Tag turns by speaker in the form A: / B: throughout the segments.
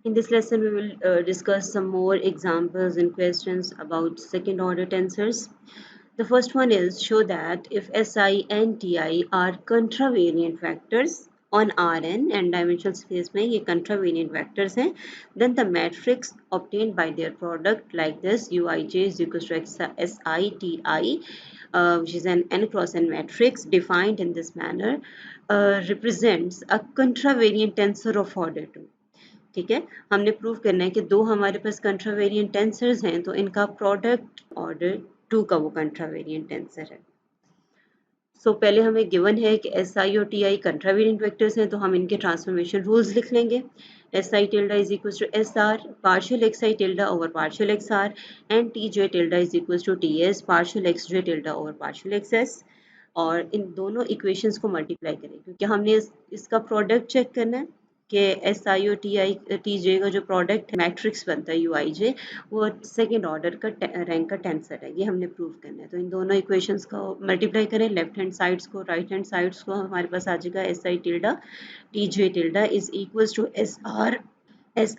A: In this lesson, we will discuss some more examples and questions about second order tensors. The first one is show that if SI and TI are contravariant vectors on Rn and dimensional space में ये contravariant vectors हैं, then the matrix obtained by their product like this Uij is equal to SI TI, which is an n cross n matrix defined in this manner, represents a contravariant tensor of order 2. ठीक है, हमने prove करना है कि दो हमारे पास कंट्रावेरिएंट tensors हैं तो इनका प्रोडक्ट ऑर्डर 2 का वो कंट्रावेरिएंट टेंसर है। पहले हमें गिवन है कि एस आई और टी आई कंट्रावेरिएंट वेक्टर्स हैं तो हम इनके ट्रांसफॉर्मेशन रूल्स लिख लेंगे। S I tilde is equal to S R partial X I tilde over partial X R and T J tilde is equal to T S partial X J tilde over partial X S. और इन दोनों equations को multiply करें क्योंकि हमने इसका product check करना है कि एस आई और टी जे का जो प्रोडक्ट मैट्रिक्स बनता है यू आई जे वो सेकेंड ऑर्डर का रैंक का टेंसर है, ये हमने प्रूव करना है। तो इन दोनों इक्वेशंस को मल्टीप्लाई करें, लेफ्ट हैंड साइड्स को राइट हैंड साइड्स को, हमारे पास आ जाएगा S I tilde T J tilde is equals to S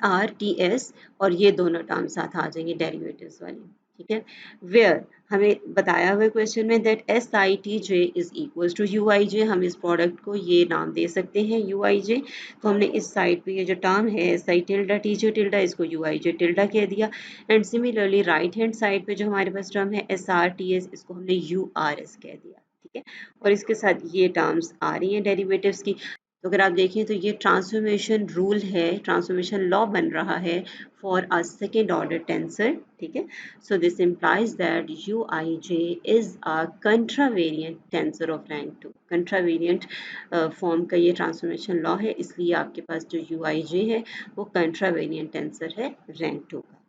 A: R T S, और ये दोनों टर्म साथ आ जाएंगे डेरिवेटिव्स वाली। ठीक है, वेयर हमें बताया हुआ क्वेश्चन में that S I T J is equals to U I J, हम इस प्रोडक्ट को ये नाम दे सकते हैं यू आई जे। तो हमने इस साइड पे ये जो टर्म है S I tilde T J tilde इसको यू आई जे टिल्डा कह दिया, and similarly right hand side पे जो हमारे पास टर्म है एस आर टी एस इसको हमने यू आर एस कह दिया। ठीक है, और इसके साथ ये टर्म्स आ रही हैं डेरिवेटिव्स की। तो अगर आप देखें तो ये ट्रांसफॉर्मेशन रूल है, ट्रांसफॉर्मेशन लॉ बन रहा है for a second order tensor. ठीक है, so this implies that U I J is a contravariant tensor of rank 2। Contravariant form का ये ट्रांसफॉर्मेशन लॉ है, इसलिए आपके पास जो यू आई जे है वो कंट्रावेरिएंट टेंसर है रैंक 2 का।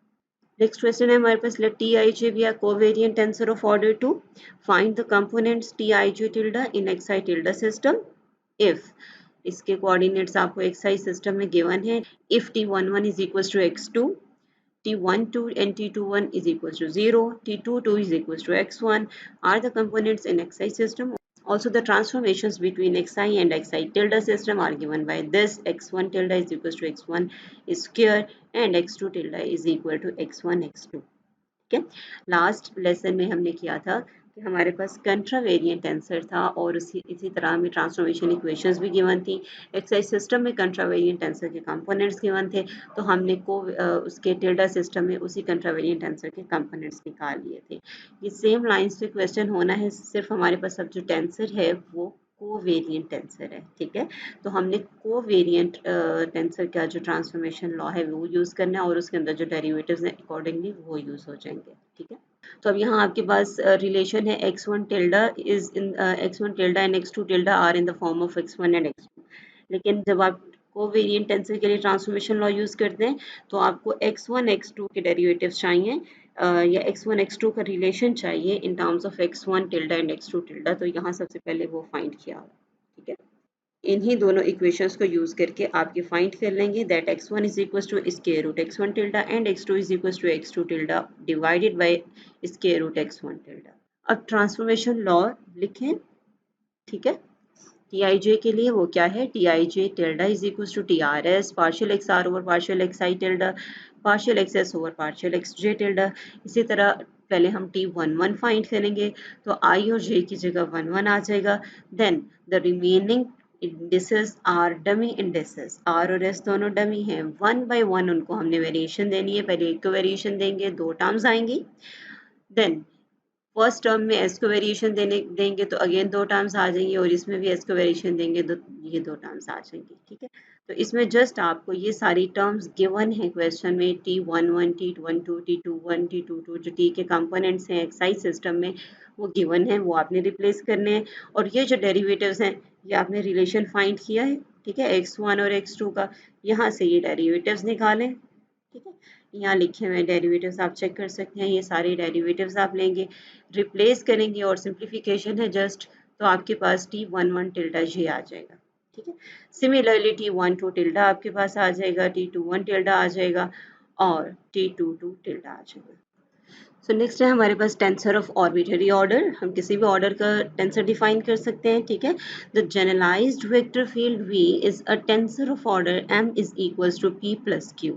A: नेक्स्ट क्वेश्चन है हमारे पास, let T I J be a covariant tensor of order 2, find the components T I J tilde in X I tilde system if. इसके कोऑर्डिनेट्स आपको एक्सरसाइज सिस्टम में गिवन है। If t11 is equals to x2, t12 and t21 is equals to 0, t22 is equals to x1 are the components in xi system. Also the transformations between xi and xi tilde system are given by this: x1 tilde is equals to x1 square and x2 tilde is equal to x1 x2। ठीक है, last lesson में हमने किया था कि हमारे पास कंट्रावेरिएंट tensor था और इसी तरह हमें ट्रांसफॉर्मेशन इक्वेशंस भी गिवन थी। एक्सरसाइज सिस्टम में कंट्रावेरिएंट टेंसर के कंपोनेंट्स गिवन थे, तो हमने उसके टिल्डा सिस्टम में उसी कंट्रावेरिएंट टेंसर के कंपोनेंट्स निकाल लिए थे। ये सेम लाइंस पे क्वेश्चन होना है, सिर्फ हमारे पास अब जो टेंसर है वो कोवेरिएंट टेंसर है। ठीक है, तो हमने कोवेरिएंट टेंसर का जो ट्रांसफॉर्मेशन लॉ है वो यूज़ करना है और उसके अंदर जो डेरिवेटिव्स हैं अकॉर्डिंगली वो यूज़ हो जाएंगे। ठीक है, तो अब यहाँ आपके पास रिलेशन है x1 tilde is in x1 tilde and x2 tilde are in the form of x1 and x2। लेकिन जब आप कोवेरिएंट टेंसर के लिए ट्रांसफॉर्मेशन लॉ यूज़ करते हैं तो आपको x1 x2 के डेरिवेटिव्स चाहिए, या x1 x2 का रिलेशन चाहिए in terms of x1 tilde and x2 tilde. तो यहाँ सबसे पहले वो फाइंड किया। ठीक है, इन्हीं दोनों इक्वेशंस को यूज करके आप ये फाइंड कर लेंगे that x1 is equals to square root x1 tilde and x2 is equals to x2 tilde divided by square root x1 tilde। अब ट्रांसफॉर्मेशन लॉ लिखें। ठीक है, टी आई जे के लिए वो क्या है, T I J tilde is equals to T R S partial X R over partial X I tilde partial X S over partial X J tilde. इसी तरह पहले हम t11 फाइंड करेंगे तो i और j की जगह 1 1 आ जाएगा। Then the remaining indices are dummy indices, r और s दोनों डमी हैं, 1 by 1 उनको हमने वेरिएशन देनी है। पहले एक को वेरिएशन देंगे, दो टर्म्स आएंगी। देन फर्स्ट टर्म में एस को वेरिएशन देंगे तो अगेन दो टर्म्स आ जाएंगी, और इसमें भी एस को वेरिएशन देंगे तो ये दो टर्म्स आ जाएंगी। ठीक है, तो इसमें जस्ट आपको ये सारी टर्म्स गिवन है क्वेश्चन में, t11 t12 t21 t22 जो t के कंपोनेंट्स हैं एक्सरसाइज सिस्टम में वो गिवन है, वो आपने रिप्लेस करने हैं। और ये जो डेरिवेटिव्स हैं ये आपने रिलेशन फाइंड किया है। ठीक है, x1 और x2 का, यहाँ से ये डेरिवेटिव्स निकालें। ठीक है, यहाँ लिखे हुए डेरिवेटिव्स आप चेक कर सकते हैं, ये सारे डेरिवेटिव्स आप लेंगे, रिप्लेस करेंगे और सिंप्लीफिकेशन है जस्ट, तो आपके पास t11 टिल्डा जे आ जाएगा। ठीक है, सिमिलरली t12 टिल्डा आपके पास आ जाएगा, t21 टिल्डा आ जाएगा और t22 टिल्डा आ जाएगा। सो नेक्स्ट है हमारे पास टेंसर ऑफ आर्बिट्रेरी ऑर्डर। हम किसी भी ऑर्डर का टेंसर डिफाइन कर सकते हैं, ठीक है। The generalised vector field V is a tensor of order M is equals to P plus Q।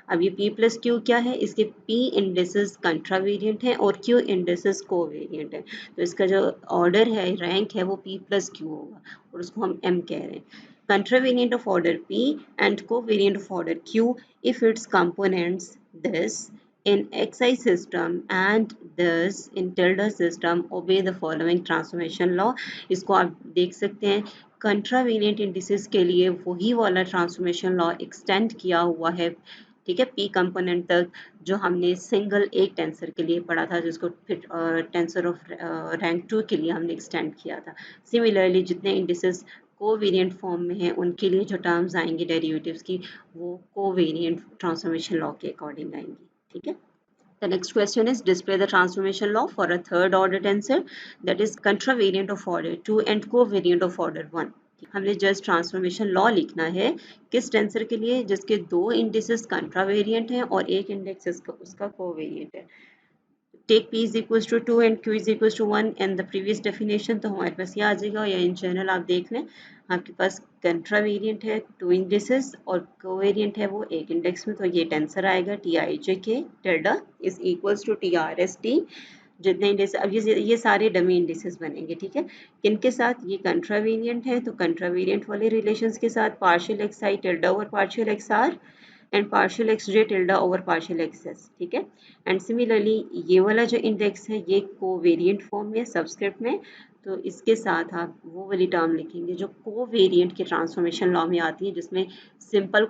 A: अब ये P प्लस Q क्या है, इसके P इंडेसेस कंट्रावेरिएंट है और Q इंडेसेस कोवेरिएंट है, तो इसका जो ऑर्डर है, रैंक है, वो P प्लस Q होगा और उसको हम M कह रहे हैं। Contravariant of order P and covariant of order Q if its components this in xi system and thus in tilde system obey the following transformation law। इसको आप देख सकते हैं, कंट्रावेरिएंट इंडिसेस के लिए वही वाला ट्रांसफॉर्मेशन लॉ एक्सटेंड किया हुआ है, ठीक है, पी कंपोनेंट तक, जो हमने सिंगल एक टेंसर के लिए पढ़ा था, जिसको फिर टेंसर ऑफ रैंक 2 के लिए हमने एक्सटेंड किया था। सिमिलरली जितने इंडिसेस कोवेरिएंट फॉर्म में है, उनके लिए जो टर्म्स आएंगी डेरिवेटिव्स की, वो कोवेरिएंट ट्रांसफॉर्मेशन लॉ के अकॉर्डिंग आएंगी, ठीक है। The next question is display the transformation law for a third order tensor that is contravariant of order 2 and covariant of order 1। हमने जस्ट ट्रांसफॉर्मेशन लॉ लिखना है किस टेंसर के लिए, जिसके दो इंडिसेस कंट्रावेरिएंट हैं और एक इंडेक्स उसका कोवेरिएंट है। Take P is equals to 2 and Q is equals to 1 and the previous definition, तो हमारे पास ये आ जाएगा, या इन जनरल आप देख लें, आपके पास कंट्रावेरिएंट है 2 इंडेसेस और कोवेरिएंट है वो एक इंडेक्स में, तो ये टेंसर आएगा TIJK tilde is equals to TRST। जितने इंडेस, अब ये सारे डमी इंडेसेस बनेंगे, ठीक है। किनके साथ, ये कंट्रावेरिएंट है, तो कंट्रावेरिएंट वाले रिलेशंस के साथ partial X I tilde over partial X R and partial X J tilde over partial X S, ठीक है। एंड सिमिलरली ये वाला जो इंडेक्स है ये कोवेरिएंट फॉर्म में सबस्क्रिप्ट में, तो इसके साथ आप वो वाली टर्म लिखेंगे जो कोवेरिएंट के ट्रांसफॉर्मेशन लॉ में आती है, जिसमें सिंपल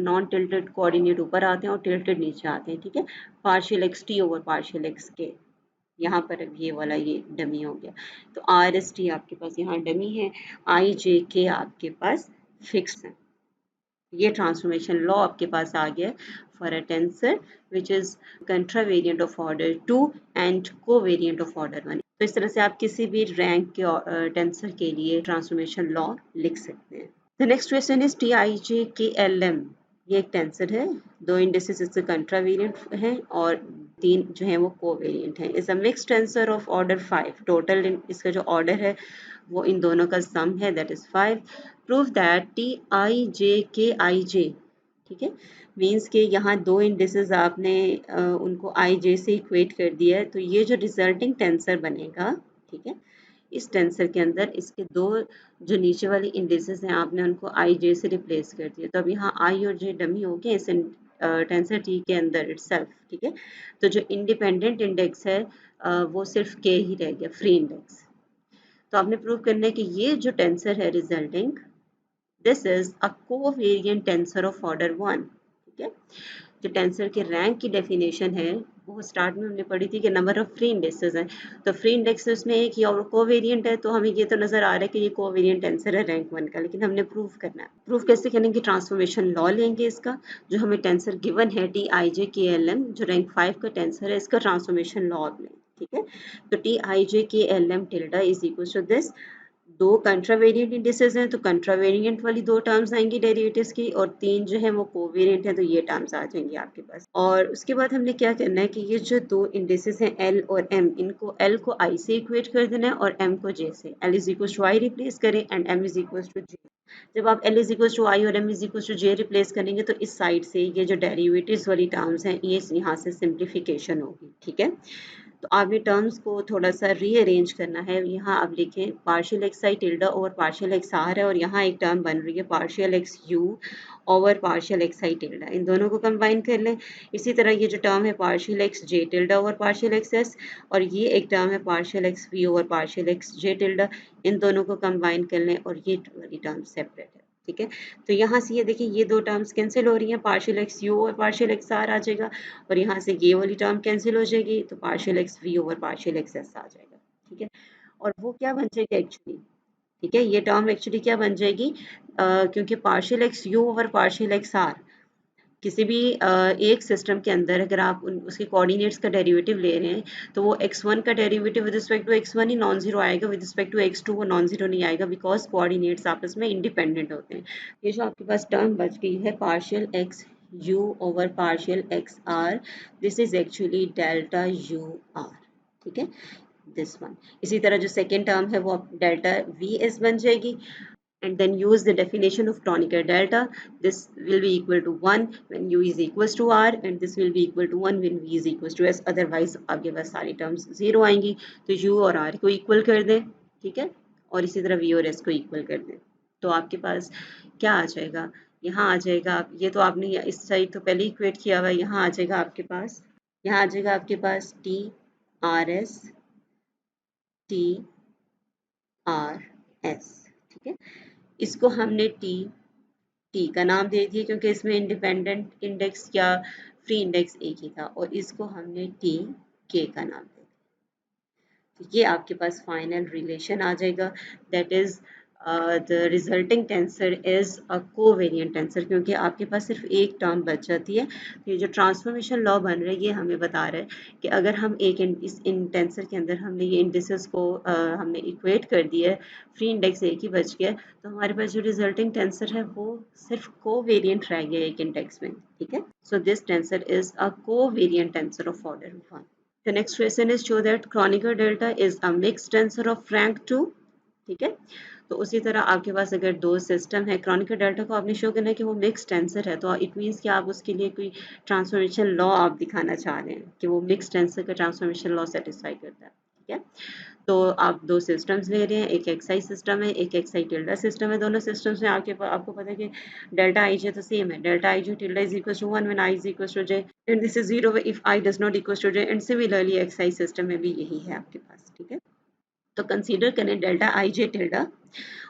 A: नॉन टिल्टेड कोऑर्डिनेट ऊपर आते हैं और टिल्टेड नीचे आते हैं, ठीक है। Partial x T over partial X के, यहाँ पर ये वाला ये डमी हो गया, तो आर एस टी आपके पास यहाँ डमी है, आई जे के आपके पास फिक्स है। ये ट्रांसफॉर्मेशन लॉ आपके पास आ गया for a tensor which is contravariant of order 2 and covariant of order 1। तो इस तरह से आप किसी भी रैंक के टेंसर के लिए ट्रांसफॉर्मेशन लॉ लिख सकते हैं। The next question is TIJKLM। ये एक टेंसर है, दो इंडिसेस इससे कंट्रावेरिएंट हैं और तीन जो है वो कोवेरिएंट हैं। Is a mix tensor of order 5। Total इसका जो ऑर्डर है वो इन दोनों का सम है, that is 5। Prove that TIJKIJ, ठीक है, मीन्स के यहाँ दो इंडिसेस आपने उनको IJ से इक्वेट कर दिया है, तो ये जो रिजल्टिंग टेंसर बनेगा, ठीक है, इस टेंसर के अंदर इसके दो जो नीचे वाली इंडिसेस हैं आपने उनको IJ से रिप्लेस कर दिया, तो अब यहाँ I और J डमी हो गए इस टेंसर T के अंदर इटसेल्फ, ठीक है। तो जो इंडिपेंडेंट इंडेक्स है वो सिर्फ K ही रह गया, फ्री इंडेक्स। तो आपने प्रूव करना है कि ये जो टेंसर है resulting, this is a covariant tensor of order 1, ठीक है। जो टेंसर के रैंक की डेफिनेशन है वो स्टार्ट में हमने पढ़ी थी कि नंबर ऑफ फ्री इंडेक्सेस हैं, तो फ्री इंडेक्सेस में एक ही और कोवेरिएंट है, तो हमें ये तो नजर आ रहा है कि ये कोवेरिएंट टेंसर है रैंक 1 का, लेकिन हमने प्रूव करना है। प्रूव कैसे करेंगे, ट्रांसफॉर्मेशन लॉ लेंगे इसका, जो हमें टेंसर गिवन है TIJKLM जो रैंक 5 का टेंसर है, इसका ट्रांसफॉर्मेशन लॉ लें, ठीक है। तो TIJKLM tilde is equal to this, दो कंट्रावेरिएंट इंडिसेस हैं तो कंट्रावेरिएंट वाली दो टर्म्स आएंगी डेरिवेटिव्स की, और तीन जो है वो कोवेरिएंट है, तो ये टर्म्स आ जाएंगी आपके पास। और उसके बाद हमने क्या करना है कि ये जो दो इंडिसेस हैं L और M, इनको L को I से इक्वेट कर देना है और M को J से। L is equal to I replace करें and M is equal to J। जब आप L is equal to I और M is equal to J replace करेंगे तो इस साइड से ये जो डेरिवेटिव्स वाली टर्म्स हैं ये यहाँ से सिंप्लीफिकेशन होगी, ठीक है। तो आपने टर्म्स को थोड़ा सा रीअरेंज करना है। यहाँ आप लिखें partial X I tilde over partial X R है और यहाँ एक टर्म बन रही है partial X U over partial X I tilde, इन दोनों को कंबाइन कर लें। इसी तरह ये जो टर्म है partial X J tilde over partial X S, और ये एक टर्म है partial X V over partial X J tilde, इन दोनों को कंबाइन कर लें और ये वाली टर्म सेपरेट है, ठीक है। तो यहाँ से ये देखिए ये दो टर्म्स कैंसिल हो रही हैं, पार्शियल एक्स यू और पार्शियल एक्स आर आ जाएगा, और यहाँ से ये वाली टर्म कैंसिल हो जाएगी, तो partial X V over partial X S आ जाएगा, ठीक है। और वो क्या बन जाएगा एक्चुअली, ठीक है, ये टर्म एक्चुअली क्या बन जाएगी, क्योंकि partial X U over partial X R किसी भी एक सिस्टम के अंदर अगर आप उसके कोऑर्डिनेट्स का डेरिवेटिव ले रहे हैं, तो वो x1 का derivative with respect to x1 ही नॉन जीरो आएगा, विद रिस्पेक्ट टू x2 वो नॉन जीरो नहीं आएगा, बिकॉज कोऑर्डिनेट्स आपस में इंडिपेंडेंट होते हैं। ये जो आपके पास टर्म बच गई है partial x u over partial xr, this is actually delta ur, ठीक है, this one. इसी तरह जो second term है वो delta vs बन जाएगी, and then use the definition of Kronecker delta. This will be equal to 1 when u is equals to r, and this will be equal to 1 when v is equals to s. Otherwise आपके पास सारी terms 0 आएंगी, तो u और r को equal कर दें, ठीक है, और इसी तरह v और s को equal कर दें, तो आपके पास क्या आ जाएगा, यहाँ आ जाएगा, आप ये तो आपने इस साइड तो पहले इक्वेट किया हुआ है, यहाँ आ जाएगा आपके पास, यहाँ आ जाएगा आपके पास t r s t r s, ठीक है, इसको हमने टी का नाम दे दिया क्योंकि इसमें इंडिपेंडेंट इंडेक्स या फ्री इंडेक्स एक ही था, और इसको हमने टी के का नाम दे दिया, तो ये आपके पास फाइनल रिलेशन आ जाएगा, that is the resulting tensor is a covariant tensor, क्योंकि आपके पास सिर्फ एक टर्म बच जाती है, तो ये जो ट्रांसफॉर्मेशन लॉ बन रहा है ये हमें बता रहा है कि अगर हम एक इस इन टेंसर के अंदर हमने ये इंडिसेस को हमने इक्वेट कर दिया है, फ्री इंडेक्स एक ही बच गया, तो हमारे पास जो रिजल्टिंग टेंसर है वो सिर्फ कोवेरिएंट रह गया एक इंडेक्स में, ठीक है, so this tensor is a covariant tensor of order 1. The next question is show that Kronecker delta is a mixed tensor of rank 2, ठीक है, तो उसी तरह आपके पास अगर दो सिस्टम है, क्रॉनिकर डेल्टा को आपने शो करना है कि वो मिक्स टेंसर है, तो इट मीन्स कि आप उसके लिए कोई ट्रांसफॉर्मेशन लॉ आप दिखाना चाह रहे हैं कि वो मिक्स टेंसर का ट्रांसफॉर्मेशन लॉ सेटिस्फाई करता है, ठीक है, तो आप दो सिस्टम्स ले रहे हैं, एक एक्साई सिस्टम है, एक एक्साई टिल्डा सिस्टम है, दोनों सिस्टम्स में आपको पता है कि डेल्टा आई जे तो सेम है, delta I J tilde is equal to 1 when I is equal to J, and this is 0 if I does not equal to J, and similarly X I system में भी यही है आपके पास, ठीक है, तो कंसीडर करें डेल्टा आई जे टिल्डा,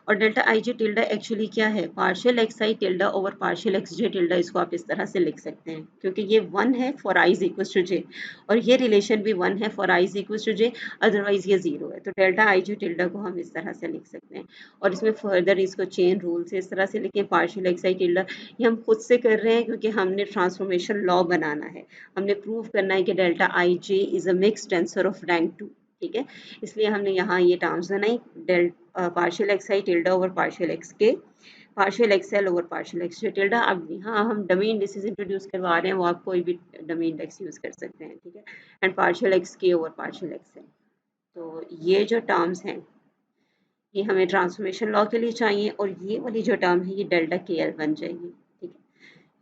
A: और delta I J tilde actually क्या है, partial X I tilde over partial X J tilde, इसको आप इस तरह से लिख सकते हैं क्योंकि ये 1 है for I is equal to J, और ये रिलेशन भी 1 है for I is equal to J, otherwise ये 0 है, तो डेल्टा आई जे टिल्डा को हम इस तरह से लिख सकते हैं, और इसमें फर्दर इसको चेन रूल से इस तरह से लिखें, पार्शियल एक्स आई टिल्डा ये हम खुद से कर रहे हैं क्योंकि हमने ट्रांसफॉर्मेशन लॉ बनाना है, हमने प्रूव करना है कि delta I J is a mix tensor of rank 2, ठीक है, इसलिए हमने यहाँ ये टर्म्स बनाई, del partial X I tilde over partial X K, partial X L over partial X J tilde, अब यहाँ हम डमी इंडिसेस इंट्रोड्यूस करवा रहे हैं, वो आप कोई भी डमी इंडेक्स यूज कर सकते हैं, ठीक है, एंड पार्शियल एक्स के ओवर पार्शियल एक्सएल, तो ये जो टर्म्स हैं ये हमें ट्रांसफॉर्मेशन लॉ के लिए चाहिए, और ये वाली जो टर्म है ये डेल्टा के एल बन जाएगी, ठीक है,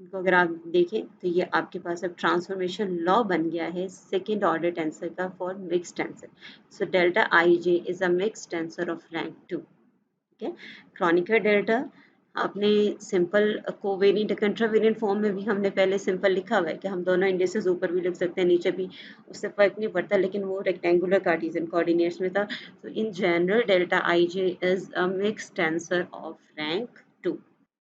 A: इनको अगर आप देखें तो ये आपके पास अब ट्रांसफॉर्मेशन लॉ बन गया है सेकेंड ऑर्डर टेंसर का for mix tensor, so delta I J is a mix tensor of rank 2, ठीक है, क्रॉनिकर डेल्टा आपने सिंपल कोवेरिएंट कंट्रावेरिएंट फॉर्म में भी हमने पहले सिंपल लिखा हुआ है कि हम दोनों इंडिसेस ऊपर भी लिख सकते हैं नीचे भी, उससे फर्क नहीं पड़ता, लेकिन वो रेक्टेंगुलर कार्टेशियन कोऑर्डिनेट्स में था, तो in general delta I J is a mix tensor of rank